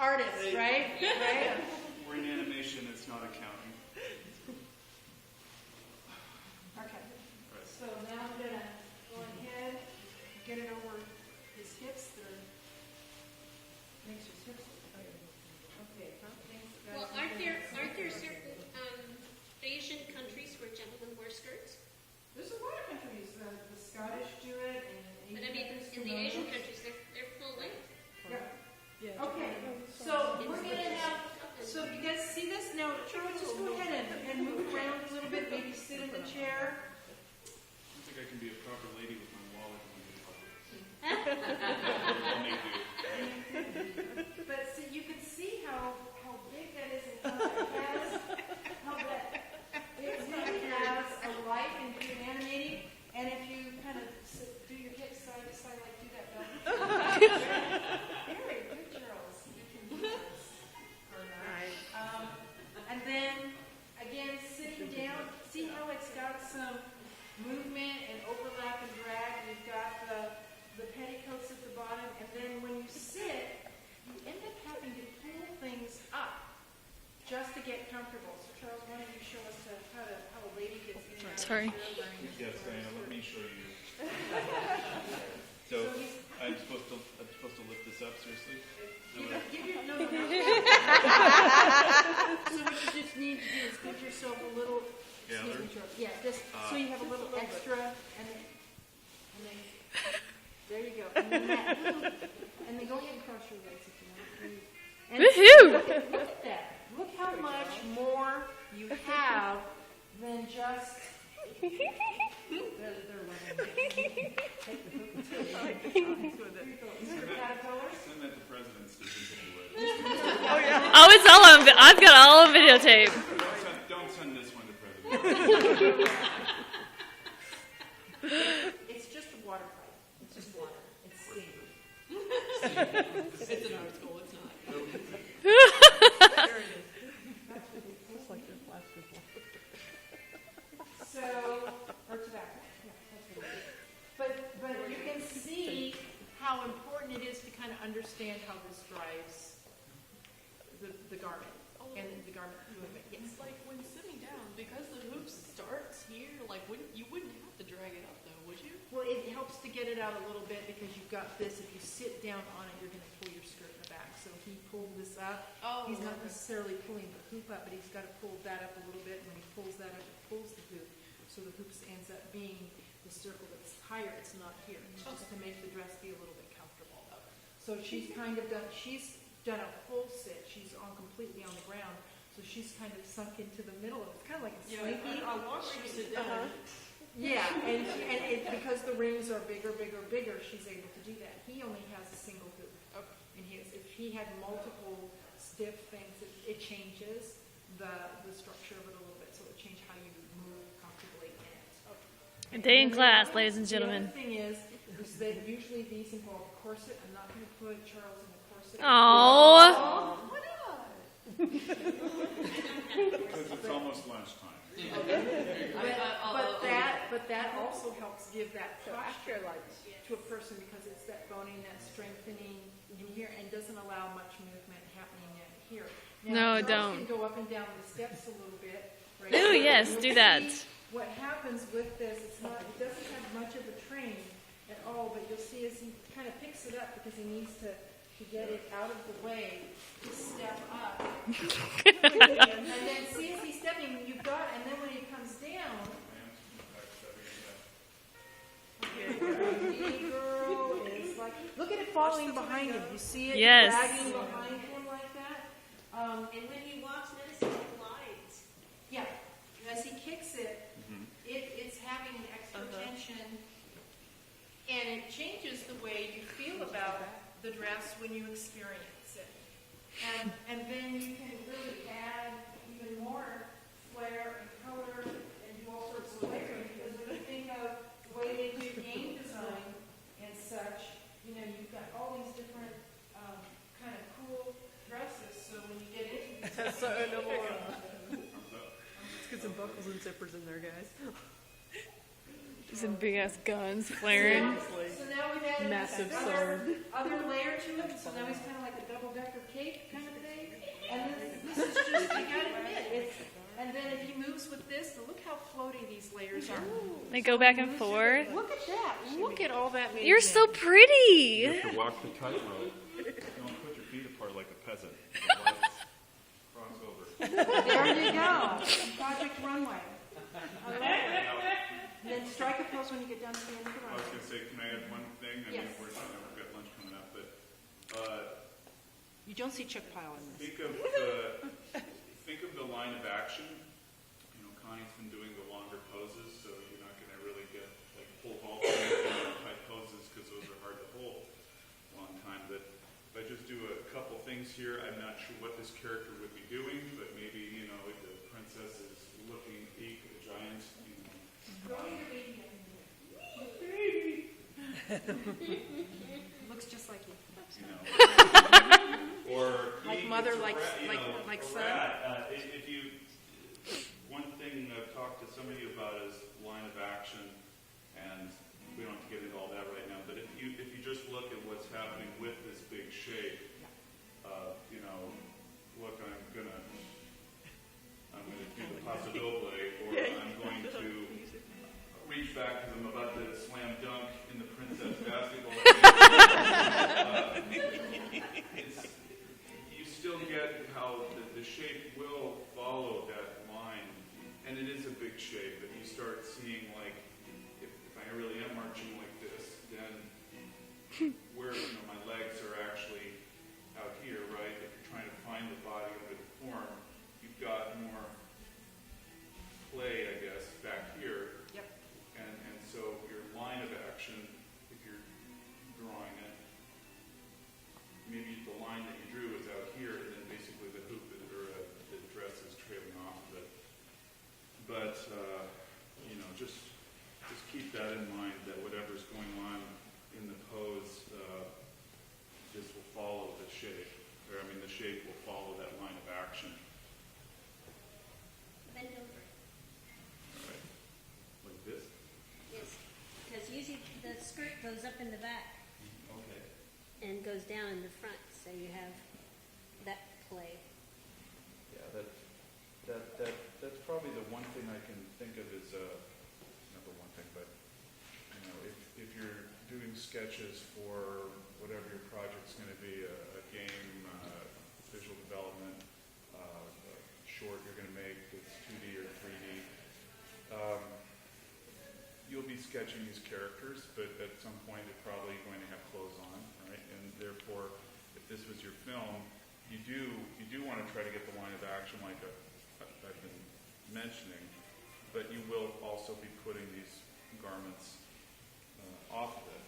artists, right? Right? We're in animation, it's not accounting. Okay. So now I'm gonna go ahead, get it over his hips. Makes his hips. Okay. Well, aren't there certain Asian countries where gentlemen wear skirts? There's a lot of countries. The Scottish do it, and But I mean, in the Asian countries, they're full length. Yeah. Okay. So we're gonna have. So you guys see this now? Charlie, just go ahead and move around a little bit. Maybe sit in the chair. I don't think I can be a proper lady with my wallet I'll make do. But see, you can see how big that is and how it has, how that it really has a life and good animating. And if you kind of do your hips side to side, like do that, very good, Charles. You can do this. And then again, sitting down. See how it's got some movement and overlap and drag. You've got the petticoats at the bottom, and then when you sit, you end up having to pull things up just to get comfortable. So Charles, why don't you show us how a lady gets in and out of the chair wearing this? Yes, Diana, let me show you. So I'm supposed to lift this up, seriously? No. So what you just need to do is give yourself a little. Gather? Yeah, just so you have a little extra, and then there you go. And then go ahead and cross your legs if you want. And Woohoo! look at that. Look how much more you have than just. Send that to President Stephen. Oh, it's all on. I've got all on videotape. Don't send this one to President. It's just a water pipe. It's just water. It's steam. It's an art school, it's not. There it is. It's like your plastic one. So, or tobacco. Yeah, that's what it is. But you can see how important it is to kind of understand how this drives the garment and the garment movement. Yes. It's like when sitting down, because the hoop starts here, like you wouldn't have to drag it up though, would you? Well, it helps to get it out a little bit because you've got this. If you sit down on it, you're going to pull your skirt in the back. So he pulled this up. Oh, He's not necessarily pulling the hoop up, but he's got to pull that up a little bit. And when he pulls that up, it pulls the hoop. So the hoop ends up being the circle that's higher. It's not here. It's just to make the dress be a little bit comfortable. So she's done a full sit. She's completely on the ground. So she's kind of sunk into the middle of it. It's kind of like a slinky. I watched her sit down. Yeah, and because the rings are bigger, she's able to do that. He only has a single hoop. Okay. And if he had multiple stiff things, it changes the structure of it a little bit. So it changes how you move comfortably in it. A day in class, ladies and gentlemen. The other thing is that usually these involve a corset. I'm not going to put Charles in a corset. Aww. Why not? Because it's almost lunchtime. But that also helps give that posture to a person because it's that boning, that strengthening in here, and doesn't allow much movement happening in here. Now, No, Charles don't. can go up and down the steps a little bit. Right? Ooh, yes, You'll do that. see what happens with this, it doesn't have much of a train at all, but you'll see as he kind of picks it up because he needs to get it out of the way to step up. And then see as he's stepping, and then when he comes down, girl is like, look at it falling behind him. You see it Yes. dragging behind him like that? And when he walks, notice he glides. Yeah. As he kicks it, it's having an extra tension, and it changes the way you feel about the dress when you experience it. And then you can really add even more flair and color and do all sorts of layering. Because when you think of the way they do game design and such, you've got all these different kind of cool dresses. So when you get into these, Let's get some buckles and zippers in there, guys. Some big ass guns flaring. so now we've added added Massive this sword. other layer to it, so now he's kind of like a double-decker cake kind of thing. And this is just, you gotta admit, it's, and then if he moves with this, look how floaty these layers are. They go back and forth. Look at that. Look at all that. You're so pretty. You have to walk the tightrope. Don't put your feet apart like a peasant. Otherwise, cross over. There you go. Project Runway. All right. And then strike a pose when you get down to the end of the I was runway. going to say, can I add one thing? I mean, Yes. we've got lunch coming up, but You don't see Chuck Pyle in this. think of the line of action. You know, Connie's been doing the longer poses, so you're not going to really get like pole vault type poses because those are hard to hold a long time. But if I just do a couple things here, I'm not sure what this character would be doing, but maybe, you know, if the princess is looking peak, the giant, you know. Looks just like you. You know, or Like eat, mother, it's a like- rat, you like- know, like a son? rat. If you, one thing I've talked to somebody about is line of action, and we don't have to get into all that right now. But if you just look at what's happening with this big shape, you know, look, I'm gonna do the paso doble, or I'm going to reach back because I'm about to slam dunk in the princess basketball. You still get how the shape will follow that line, and it is a big shape, but you start seeing, like, if I really am marching like this, then where, you know, my legs are actually out here, right? If you're trying to find the body under the form, you've got more play, I guess, back here. Yep. And so your line of action, if you're drawing it, maybe the line that you drew is out here, and then basically the hoop the dress is trailing off of it. But you know, just keep that in mind, that whatever's going on in the pose, this will follow the shape, or I mean, the shape will follow that line of action. Bend over. All right, like this. Yes. Because usually the skirt goes up in the back Okay. and goes down in the front, so you have that play. Yeah, that's probably the one thing I can think of is, not the one thing, but, you know, if you're doing sketches for whatever your project's going to be, a game, visual development, a short you're going to make that's 2D or 3D, you'll be sketching these characters, but at some point they're probably going to have clothes on, right? And therefore, if this was your film, you do want to try to get the line of action like I've been mentioning, but you will also be putting these garments off of it.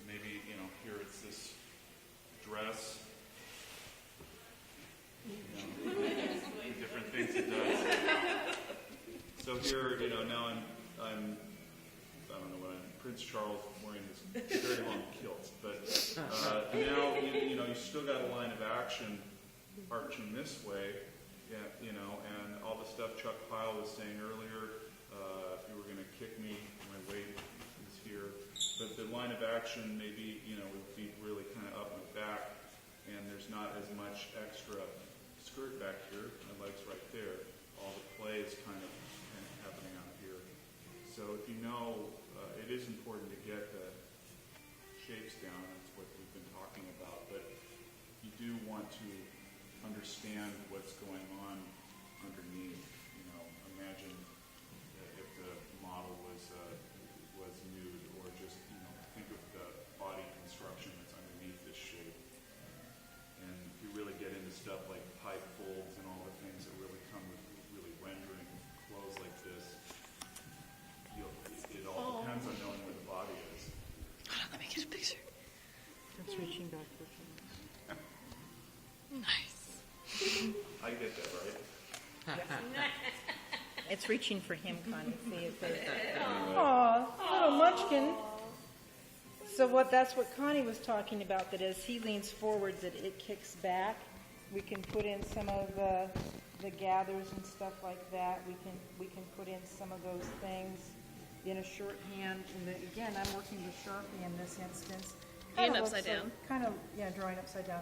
Maybe, you know, here it's this dress, you know, different things it does. So here, you know, now I don't know what Prince Charles wearing this very long kilt, but now you know, you still got a line of action arching this way, yeah, you know, and all the stuff Chuck Pyle was saying earlier. If you were going to kick me, my weight is here, but the line of action maybe, you know, would be really kind of up my back, and there's not as much extra skirt back here. My leg's right there. All the play is kind of happening out here. So if you know, it is important to get the shapes down. That's what we've been talking about. But you do want to understand what's going on underneath. You know, imagine if the model was nude, or just, you know, think of the body construction that's underneath this shape. And if you really get into stuff like pipe folds and all the things that really come with really rendering clothes like this, it all depends on knowing where the body is. Hold on, let me get a picture. It's reaching back for Nice. I get that, right? It's reaching for him, Connie. See if they. Aw, little munchkin. So that's what Connie was talking about. That as he leans forwards, that it kicks back. We can put in some of the gathers and stuff like that. We can put in some of those things. in a shorthand, and again, I'm working with Sharpie in this instance. And upside down. Kind of, yeah, drawing upside down.